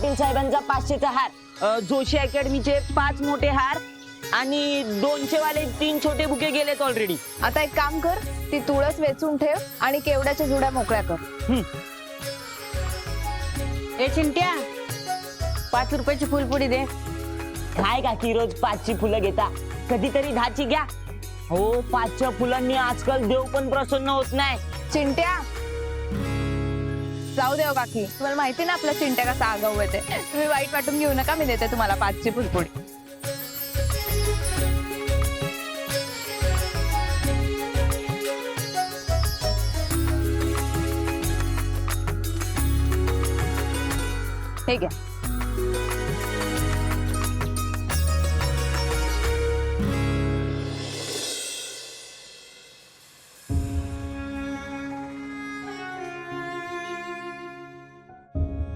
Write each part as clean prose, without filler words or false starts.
पाटील साहेबांचा 500चा हार, जोशी अकॅडमीचे 5 मोठे हार आणि 200 वाले 3 छोटे बुके गेलेत ऑलरेडी. आता एक काम कर, ती तुळस वेचून ठेव आणि केवड्याच्या जुड्या मोकळ्या कर. ए चिंट्या, 5 रुपयाची फुलपुडी दे. काय काकी रोज 5ची फुलं घेता, कधीतरी 10ची घ्या. हो, 5च्या फुलांनी आजकाल देव पण प्रसन्न होत नाही. चिंट्या, जाऊ देव काकी, तुम्हाला माहिती ना आपला चिंट्या कसा आगाऊ आहे ते. तुम्ही वाईट वाटून घेऊ नका, मी देते तुम्हाला 5ची फुलपुडी. हे घ्या.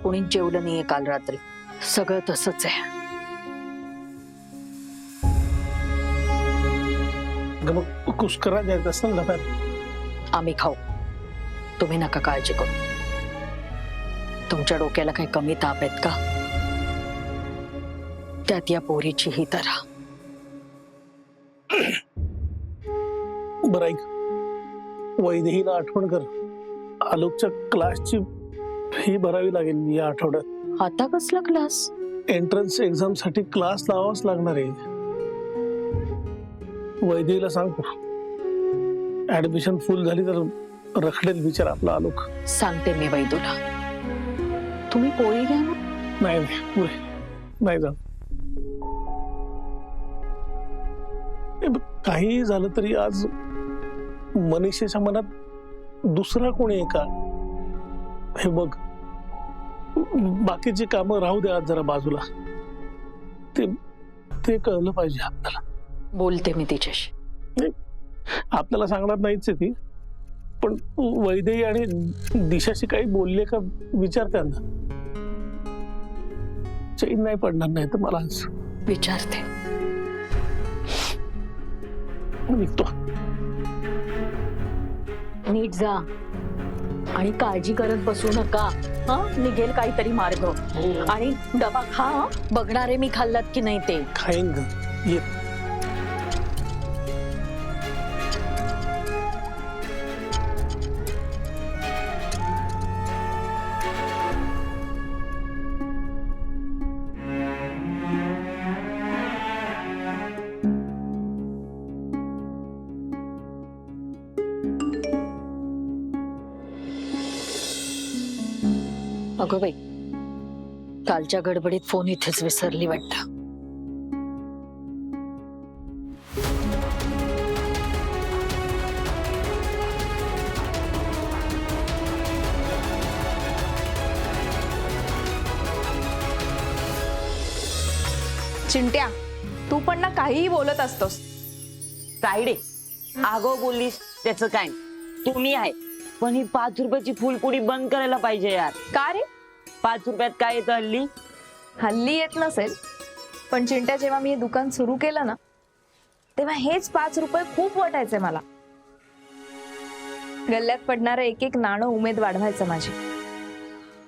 कोणी जेवलं नाहीये काल रात्री, सगळं तसंच आहे. मग कुस्करा द्यायचा असतं ना डब्यात. आम्ही खाऊ, तुम्ही नका काळजी करू. तुमच्या डोक्याला काही कमी ताप आहेत का? त्यात या पोरीची ही तरा. बरं ऐक, वैदेहीला आठवण कर, आलोकच्या क्लासची फी भरावी लागेल या आठवड्यात. आता कसला क्लास? एंट्रन्स एक्झाम साठी क्लास लावावाच लागणार आहे. वैदेहीला सांग, ऍडमिशन फुल झाली तर रखडेल बिचार आपला आलोक. सांगते मी वैदूला. तुम्ही पोळी घ्या ना. नाही पुरे नाही जात. काही झालं तरी आज मनीषेच्या मनात दुसरा कोणी आहे का हे बघ. बाकीची कामं राहू दे आज जरा बाजूला, ते कळलं पाहिजे आपल्याला. बोलते मी तिच्याशी. आपल्याला सांगणार नाहीच आहे ती, पण वैदेही आणि दिशाशी काही बोलले का विचार त्यांना. चैन नाही पडणार नाही तर मला आज. विचारते. निघतो. नीट जा आणि काळजी करत बसू नका. हा, निघेल काहीतरी मार्ग. आणि डबा खा. बघणार आहे मी खाल्लात की नाही ते. खाईन ग, ये. अगं बाई, कालच्या गडबडीत फोन इथेच विसरली वाटतं. चिंट्या, तू पण ना काहीही बोलत असतोस. तायडे, आगो बोललीस त्याचं काय, तुम्ही आहे. पण ही 5 रुपयाची फुलपुडी बंद करायला पाहिजे यार. का रे? 5 रुपयात काय येतं हल्ली? हल्ली येत नसेल, पण चिंट्या, जेव्हा मी हे दुकान सुरू केलं ना, तेव्हा हेच 5 रुपये खूप वाटायचे मला. गल्ल्यात पडणारं एक एक नाणं उमेद वाढवायचं माझी.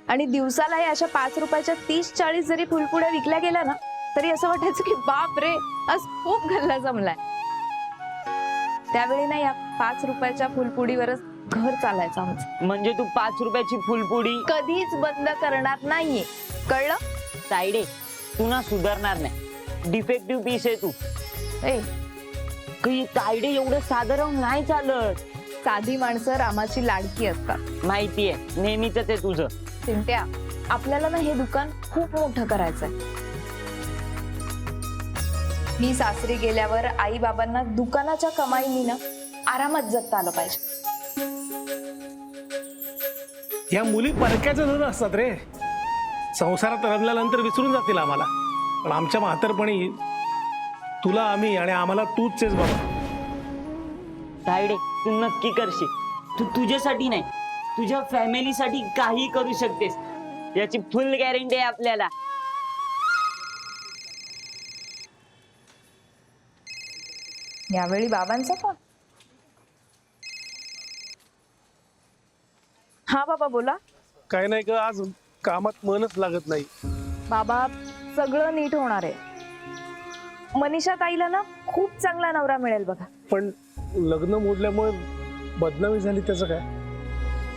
आणि दिवसाला या अशा 5 रुपयाच्या 30-40 जरी फुलपुड्या विकल्या गेल्या ना, तरी असं वाटायचं की बाप रे, आज खूप गल्ला जमलाय. त्यावेळी ना या 5 रुपयाच्या फुलपुडीवरच घर चालायचं आमचं. म्हणजे तू 5 रुपयाची फुलपुडी कधीच बंद करणार नाहीये, कळलं? तायडे, तू ना सुधारणार नाही. डिफेक्टिव्ह पीस आहे तू. ए, काही तायडे एवढं साधारण नाही चालत. साधी माणसं रामाची लाडकी असतात. माहितीये, नेहमीच आहे तुझं. चिंट्या, आपल्याला ना हे दुकान खूप मोठं करायचंय. मी सासरी गेल्यावर आई बाबांना दुकानाच्या कमाईनी ना आरामात जगता आलं पाहिजे. या मुली परक्याच्या धन असतात रे. संसारात रमल्यानंतर विसरून जातील आम्हाला, पण आमच्या म्हातारपणी तुला आम्ही आणि आम्हाला तूच आहेस बाबा. तायडे, तू नक्की करशील. तू तुझ्यासाठी नाही, तुझ्या फॅमिलीसाठी काही करू शकतेस, याची फुल गॅरंटी आहे आपल्याला. यावेळी बाबांचा फोन. हा बाबा, बोला. काय नाही का, आज कामात मनच लागत नाही. बाबा सगळं नीट होणार आहे. मनीषा ताईला ना खूप चांगला नवरा मिळेल बघा. पण लग्न मोडल्यामुळे बदनामी झाली त्याचं काय?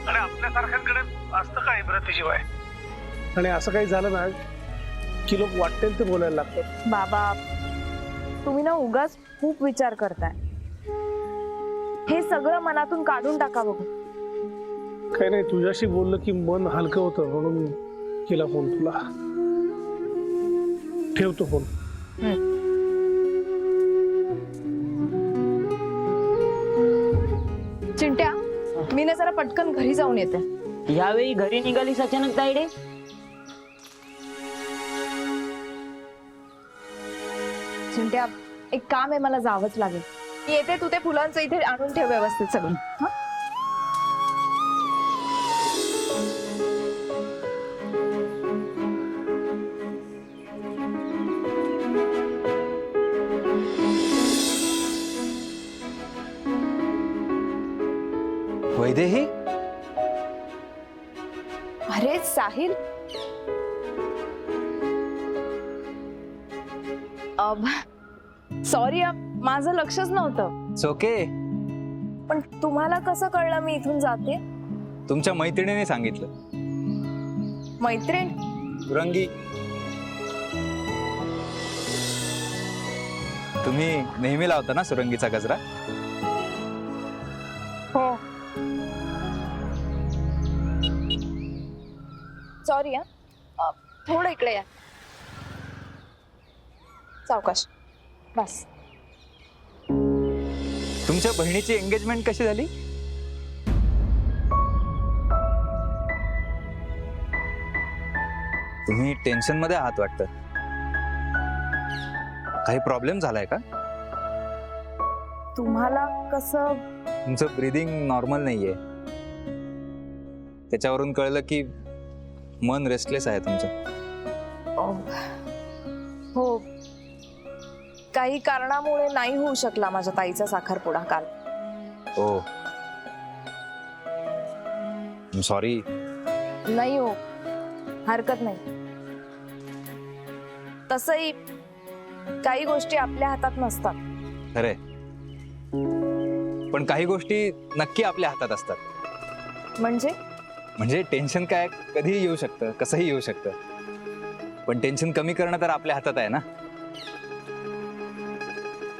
आणि आपल्यासारख्यांकडे असतं काय इब्रतीशिवाय? आणि असं काही झालं ना की लोक वाटेल ते बोलायला लागतात. बाबा तुम्ही ना उगाच खूप विचार करताय. हे सगळं मनातून काढून टाका बघू. काही नाही, तुझ्याशी बोललं की मन हलकं होतं म्हणून केला फोन तुला. ठेवतो फोन. चिंट्या मी ना जरा पटकन घरी जाऊन येते. यावेळी घरी निघालीस अचानक तायडे? चिंट्या एक काम आहे, मला जावंच लागेल. येते, तू ते फुलांचं इथे आणून ठेव व्यवस्थित सगळं. हं? वैदेही, अरे साहिल, सॉरी माझं लक्षच नव्हतं. It's okay. पण तुम्हाला कसं कळलं मी इथून जाते? तुमच्या मैत्रिणीने सांगितलं. मैत्रीण? रंगी, तुम्ही नेहमी लावता ना सुरंगीचा गजरा? हो. सॉरी थोडं इकडे या. सावकाश, बस. तुमच्या बहिणीची एंगेजमेंट कशी झाली? तुम्ही टेन्शन मध्ये आहात वाटतं. काही प्रॉब्लेम झालाय का? तुम्हाला कसं? तुमचं ब्रीदिंग नॉर्मल नाहीये. त्याच्यावरून कळलं की मन रेस्टलेस आहे तुमचं. हो, काही कारणामुळे नाही होऊ शकला माझ्या ताईचा साखरपुडा काल. ओ, सॉरी. नाही हो, हरकत नाही. तसंही काही गोष्टी आपल्या हातात नसतात. खरे, पण काही गोष्टी नक्की आपल्या हातात असतात. म्हणजे टेन्शन काय कधीही येऊ शकतं, कसंही येऊ शकतं. पण टेन्शन कमी करणं तर आपल्या हातात आहे ना.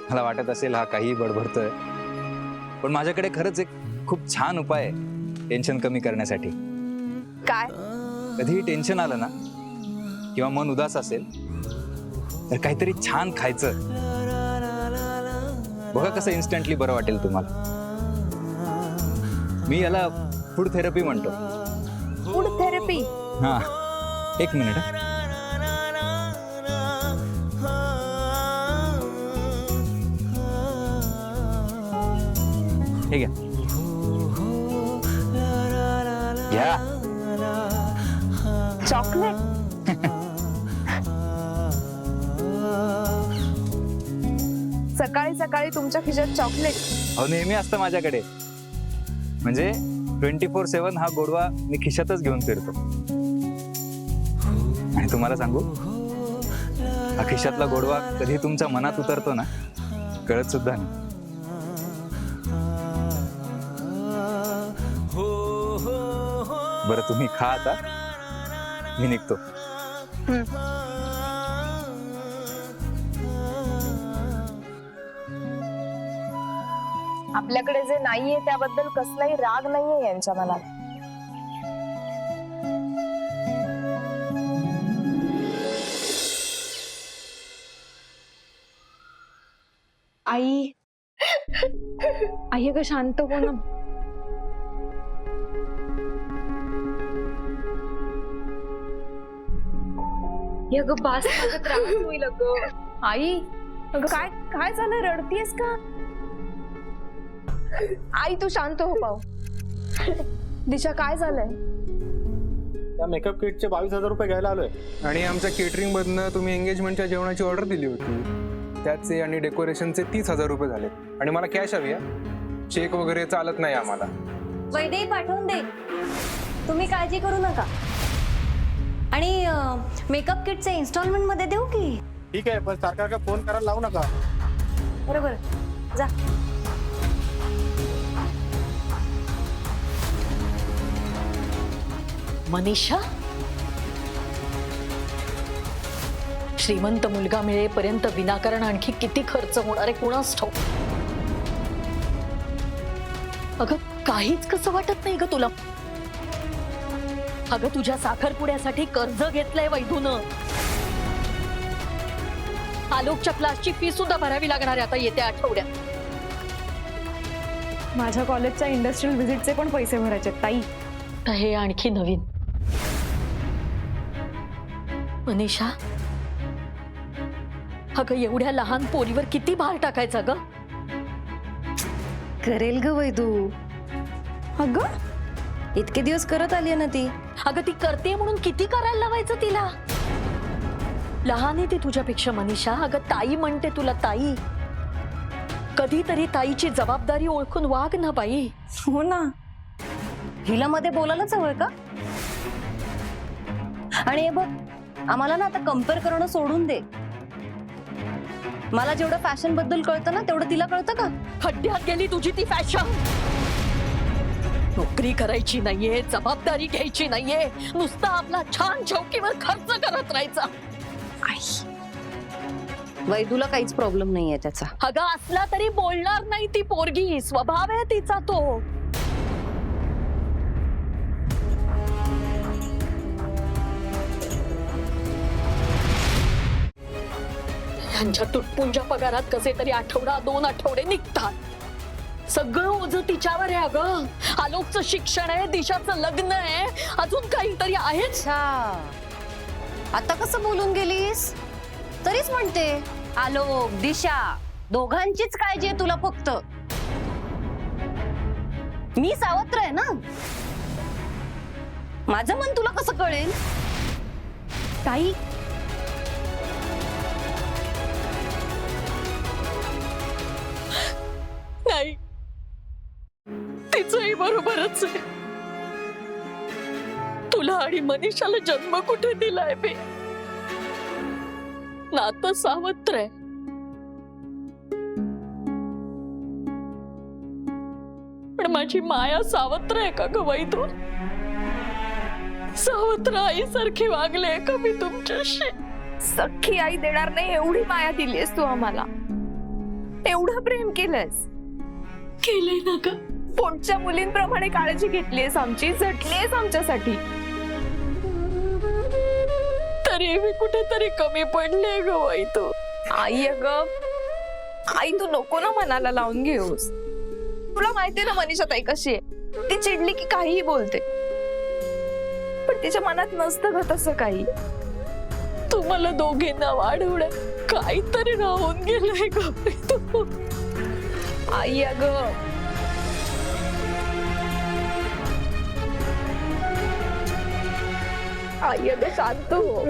मला वाटत असेल हा काही बडबडतोय, पण माझ्याकडे खरंच एक खूप छान उपाय आहे टेन्शन कमी करण्यासाठी. काय? कधीही टेन्शन आलं ना किंवा मन उदास असेल तर काहीतरी छान खायचं. बघा कसं इन्स्टंटली बरं वाटेल तुम्हाला. मी याला फूड थेरपी म्हणतो. Food therapy? हा, एक मिनिट. हे घ्या घ्या. चॉकलेट? सकाळी सकाळी तुमच्या खिशात चॉकलेट? अहो, नेहमी असतं माझ्याकडे. म्हणजे 24/7 हा गोडवा मी खिशातच घेऊन फिरतो. आणि तुम्हाला सांगू, हा खिशातला गोडवा कधी तुमच्या मनात उतरतो ना कळत सुद्धा नाही. बरं, तुम्ही खा आता, मी निघतो. आपल्याकडे जे नाहीये त्याबद्दल कसलाही राग नाहीये यांच्या मनात. आई, आई अगं शांत हो ना. अगं बास, त्रास होईल अगं. आई अगं काय काय झालं, रडतीयस का? आई तू शांत हो पाव. दिशा काय झालंय? त्या मेकअप किटचे 22,000 रुपये घ्यायला आलोय. आणि आमच्या केटरिंग मधनं तुम्ही एंगेजमेंटच्या जेवणाची ऑर्डर दिली होती, त्याचे आणि डेकोरेशनचे 30,000 रुपये झाले. आणि मला कॅश हवी आहे, चेक वगैरे चालत नाही आम्हाला. वैदेही पाठवून दे, तुम्ही काळजी करू नका. आणि मेकअप किटचे इन्स्टॉलमेंट मध्ये देऊ की? ठीक आहे, पण सारखा फोन करायला लावू नका. बरोबर, जा. मनीषा, श्रीमंत मुलगा मिळेपर्यंत विनाकारण आणखी किती खर्च होणार आहे कुणास ठाऊक. अगं काहीच कसं वाटत नाही ग तुला. अगं तुझ्या साखरपुड्यासाठी कर्ज घेतलंय वैधूनं. आलोकच्या क्लासची फी सुद्धा भरावी लागणार आहे आता येत्या आठवड्यात. माझ्या कॉलेजच्या इंडस्ट्रियल व्हिजिटचे पण पैसे भरायचे ताई. तर हे आणखी नवीन. मनीषा, अगं एवढ्या लहान पोरीवर किती भार टाकायचा ग. करेल ग वैदू. अगं इतके दिवस करत आली ना ती. अगं ती करते म्हणून किती करायला लावायचं तिला. लहान आहे ती तुझ्यापेक्षा मनीषा. अगं ताई म्हणते तुला ताई. कधीतरी ताईची जबाबदारी ओळखून वाग ना बाई. हो ना, हिला मध्ये बोलायलाच हवंय का? आणि हे बघ, आम्हाला ना आता कम्पेअर करणं सोडून दे. मला जेवढं फॅशन बद्दल कळतं ना तेवढं तिला कळतं का? खड्ड्यात गेली तुझी ती फॅशन. नोकरी करायची नाहीये, जबाबदारी घ्यायची नाहीये, नुसता आपला छान चौकीवर खर्च करत राहायचा. वैदूला काहीच प्रॉब्लेम नाहीये त्याचा. अगं असला तरी बोलणार नाही ती पोरगी. स्वभाव आहे तिचा तो. यांच्या तुटपुंजा पगारात कसे तरी आठवडा 2 आठवडे निघतात. सगळं ओझं तिच्यावर आहे अगं. आलोकचं शिक्षण आहे, दिशाचं लग्न आहे, अजून काहीतरी आहेच. अच्छा, आता कसं बोलून गेलीस? तरीच म्हणते आलोक दिशा दोघांचीच काळजी आहे तुला फक्त. मी सावत्र आहे ना. माझं मन तुला कसं कळेल? ताई, नाही, तिचंही बरोबरच आहे. तुला आणि मनीषाला जन्म कुठे दिलाय बे. नातं सावत्र आहे. पण माझी माया सावत्र आहे का ग वैदू? सावत्र आईसारखी वागले का मी तुमच्याशी? सख्खी आई देणार नाही एवढी माया दिलीस तू आम्हाला. एवढं प्रेम केलंस. केलंय ना ग. पोटच्या मुलींप्रमाणे काळजी घेतलीस आमची, झटलीस आमच्यासाठी. तरी मी कुठेतरी कमी पडले ग वैदू. आई अगं, आई तू नको ना मनाला लावून घेऊस. तुला माहितीये ना मनीषा ताई कशी आहे. ती चिडली की काहीही बोलते, पण तिच्या मनात नसतं ग तसं काही. तुम्हाला दोघींना वाढवण्यात काहीतरी राहून गेलंय ग वैदू. आई अगं, आई अगं शांत हो.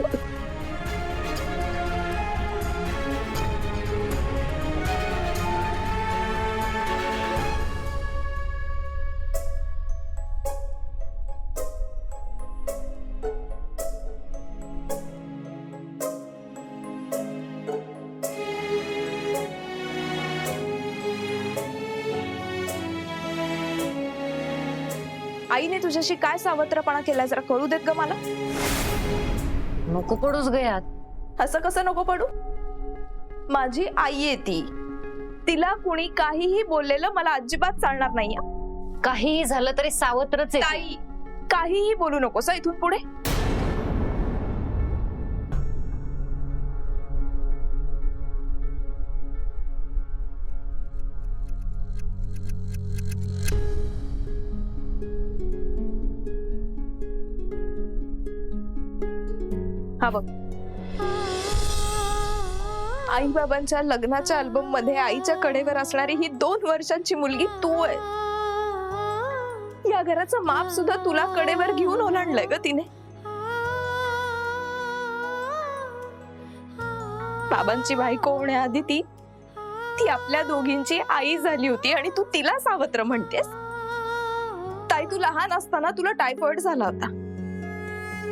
आईने तुझ्याशी काय सावत्रपणा केलाय जरा कळू देत ग मला. नको पडूस गयात. असं कसं नको पडू? माझी आई आहे ती. तिला कुणी काहीही बोललेलं मला अजिबात चालणार नाही. काहीही झालं तरी सावत्रच आहे. ताई, काहीही बोलू नकोस इथून पुढे. हा बघ, आई बाबांच्या लग्नाच्या अल्बम मध्ये आईच्या कडेवर असणारी ही 2 वर्षांची मुलगी तू आहे. या घराचं माप सुद्धा तुला कडेवर घेऊन ओलांडलंय ग तिने. बाबांची बायको होण्याआधी ती आपल्या दोघींची आई झाली होती आणि तू तिला सावत्र म्हणतेस. ताई, तू लहान असताना तुला टायफॉइड झाला होता,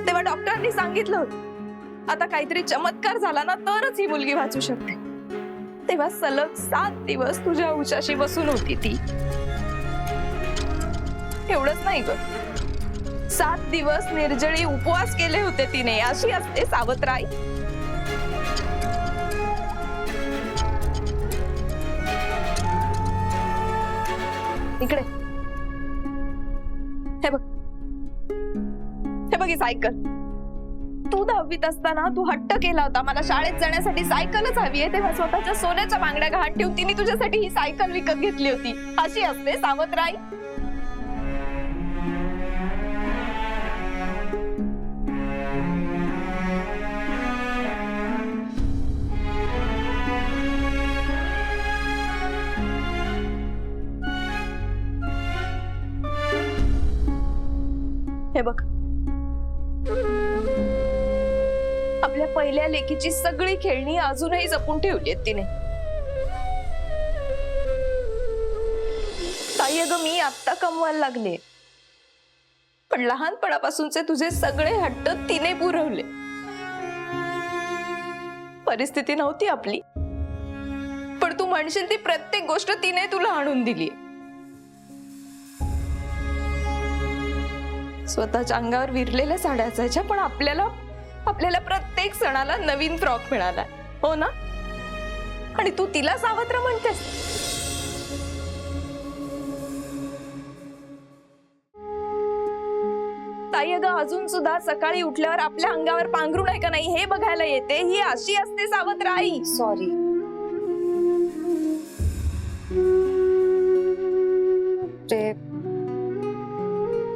तेव्हा डॉक्टरांनी सांगितलं होतं आता काहीतरी चमत्कार झाला ना तरच ही मुलगी वाचू शकते. तेव्हा सलग 7 दिवस तुझ्या उशाशी बसून होती ती. एवढंच नाही ग, 7 दिवस निर्जळी उपवास केले होते तिने. अशी असते सावत्राई. इकडे हे बघ, हे बघ ही सायकल. तू 10वीत असताना तू हट्ट केला होता मला शाळेत जाण्यासाठी सायकलच हवी आहे. तेव्हा स्वतःच्या सोन्याच्या बांगड्या गहाण ठेवून तिने तुझ्यासाठी ही सायकल विकत घेतली होती. अशी असते सावत्राई. हे बघ, आपल्या पहिल्या लेकीची सगळी खेळणी अजूनही जपून ठेवली आहेत तिने. ताई अगं, मी आत्ता कमवायला लागले, पण लहानपणापासूनचे तुझे सगळे हट्ट तिने पुरवले. परिस्थिती नव्हती आपली, पण तू म्हणशील ती प्रत्येक गोष्ट तिने तुला आणून दिली. स्वतःच्या अंगावर विरलेल्या साड्या असायच्या, पण आपल्याला प्रत्येक सणाला नवीन फ्रॉक मिळाला, हो ना? आणि तू तिला सावत्र म्हणतेस. ताई अगं, अजून सुद्धा सकाळी उठल्यावर आपल्या अंगावर पांघरूण आहे का नाही हे बघायला येते. ही अशी असते सावत्राई. सॉरी. ते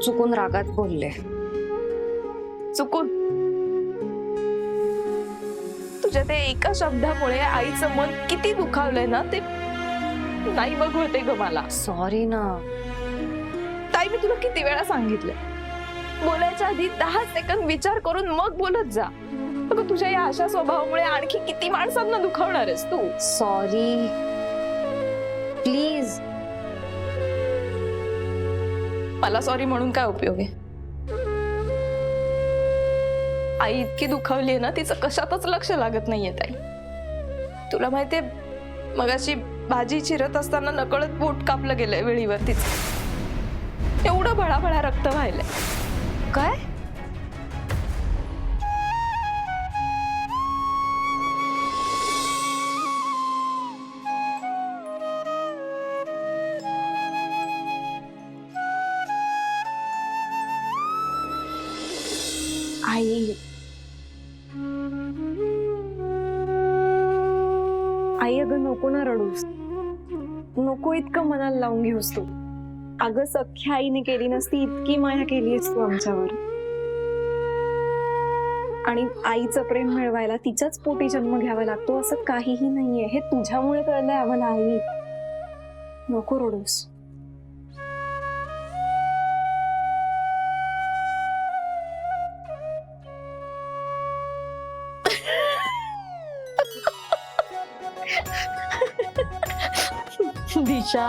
चुकून रागात बोलले. चुकून? तुझ्या त्या एका शब्दामुळे आईचं मन किती दुखावलंय ना ते नाही बघ होते ग मला. सॉरी ना ताई, मी तुला किती वेळा सांगितलं, बोलायच्या आधी 10 सेकंद विचार करून मग बोलत जा. अगं, तुझ्या या अशा स्वभावामुळे आणखी किती माणसांना दुखावणार आहेस तू. Sorry please. मला सॉरी म्हणून काय उपयोग आहे? आई इतकी दुखावली आहे ना, तिचं कशातच लक्ष लागत नाहीये ताई. तुला माहितीये, मगाशी भाजी चिरत असताना नकळत बोट कापलं गेलंय वेळीवर तिचं. एवढं भळाभळा रक्त व्हायलंय. काय? आई, आई अगं नको ना रडूस. नको इतकं मनाला लावून घेऊस तू. अगं, सख्या आईने केली नसती इतकी माया केलीस तू आमच्यावर. आणि आईचं प्रेम मिळवायला तिच्याच पोटी जन्म घ्यावा लागतो असं काहीही नाहीये. हे तुझ्यामुळे कळलंय आम्हाला आई. नको रडूस. दिशा,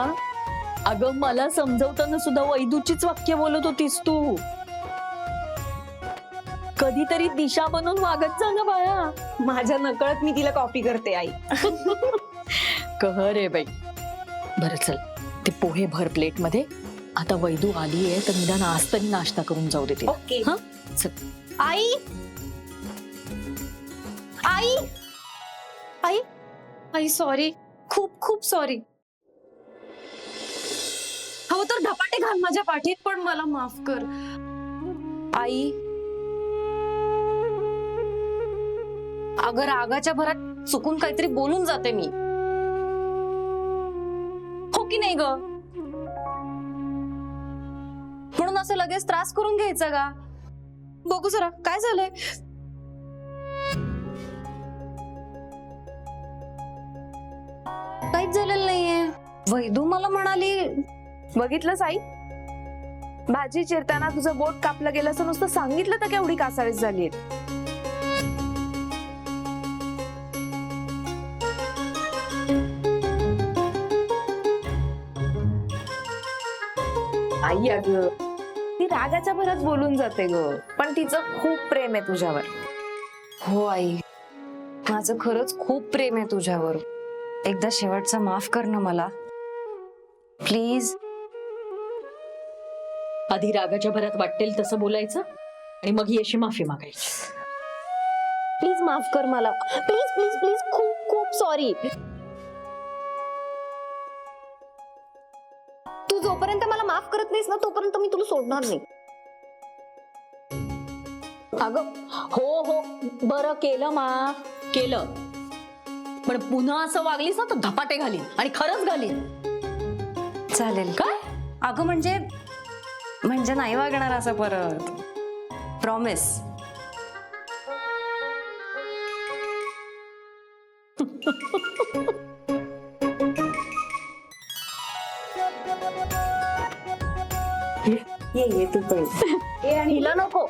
अगं मला समजवताना सुद्धा वैदूचीच वाक्य बोलत होतीस तू. कधीतरी दिशा बनून वागत जा ना बाळा. माझ्या नकळत मी तिला कॉपी करते आई. कहर आहे बाई. बरं चल, ते पोहे भर प्लेट मध्ये. आता वैदू आली आहे तर निदान आज तरी नाश्ता करून जाऊ देते. ओके. हा चल. आई आई आई आई सॉरी, खूप खूप सॉरी. हवं तर धपाटे घाल माझ्या पाठीत, पण मला माफ कर. आई, अगं रागाच्या भरात चुकून काहीतरी बोलून जाते मी, हो की नाही ग? म्हणून असं लगेच त्रास करून घ्यायचा का? बघू जरा काय झालंय. काहीच झालेलं नाहीये. वैदू मला म्हणाली. बघितलंस आई, भाजी चिरताना तुझं बोट कापलं गेलं असं नुसतं सांगितलं तर केवढी कासाळीस झालीये. आई अगं, ती रागाच्या भरात बोलून जाते ग, पण तिचं खूप प्रेम आहे तुझ्यावर. हो आई, माझं खरंच खूप प्रेम आहे तुझ्यावर. एकदा शेवटचा माफ कर ना मला प्लीज. आधी रागाच्या भरात वाटेल तसं बोलायचं आणि मग ही अशी माफी मागायची. प्लीज माफ कर मला, प्लीज प्लीज प्लीज, खूप खूप सॉरी. तू जोपर्यंत मला माफ करत नाहीस ना तोपर्यंत मी तुला सोडणार नाही. अगं हो हो, बरं केलं माफ केलं, पण पुन्हा असं वागलीस ना तर धपाटे घालीन आणि खरंच घालीन. चालेल काय? अगं म्हणजे नाही वागणार असं परत, प्रॉमिस. ये तू पण. हिला नको.